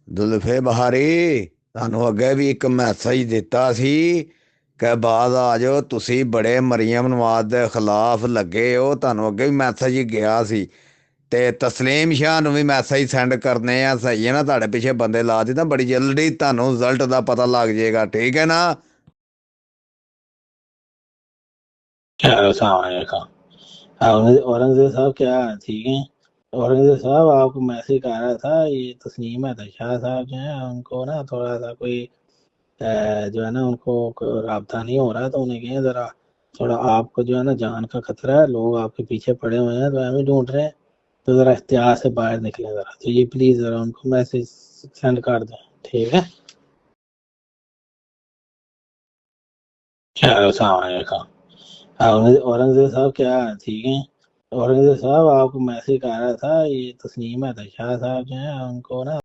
जुल्फे बहारी ਤੁਹਾਨੂੰ ਅੱਗੇ ਵੀ ਇੱਕ ਮੈਸੇਜ ਦਿੱਤਾ ਸੀ ਕਿ ਬਾਅਦ ਆ ਜਾਓ ਤੁਸੀਂ ਬੜੇ ਮਰੀਮ ਨਵਾਜ਼ ਦੇ ਖਿਲਾਫ ਲੱਗੇ ਹੋ। ਤੁਹਾਨੂੰ ਅੱਗੇ ਵੀ ਮੈਸੇਜ ਗਿਆ ਸੀ ਤੇ ਤਸਲੀਮ ਸ਼ਾਹ ਨੂੰ ਵੀ ਮੈਸੇਜ ਸੈਂਡ ਕਰਨੇ ਆ। ਸਹੀ ਹੈ ਨਾ? ਤੁਹਾਡੇ ਪਿੱਛੇ ਬੰਦੇ ਲਾ ਦਿੱਤਾ। ਬੜੀ ਜਲਦੀ ਤੁਹਾਨੂੰ ਰਿਜ਼ਲਟ ਦਾ ਪਤਾ ਲੱਗ ਜਾਏਗਾ। ਠੀਕ ਹੈ ਨਾ? अलैक्म। औरंगजेब साहब क्या ठीक है? औरंगजेब साहब आपको मैसेज कर रहा था, ये तस्नीम है शाह साहब जो है उनको ना थोड़ा सा कोई जो है ना उनको राबता नहीं हो रहा, तो उन्हें कहें जरा थोड़ा आपको जो है ना जान का खतरा है, लोग आपके पीछे पड़े हुए हैं तो हमें ढूंढ रहे हैं, तो जरा इख्तियार से बाहर निकले जरा। तो ये प्लीज जरा उनको मैसेज सेंड कर दें, ठीक है? अलैक्म। औरंगजेब साहब क्या ठीक है? औरंगजेब साहब आपको मैसेज कर रहा था, ये तस्नीम है शाह साहब जो है उनको ना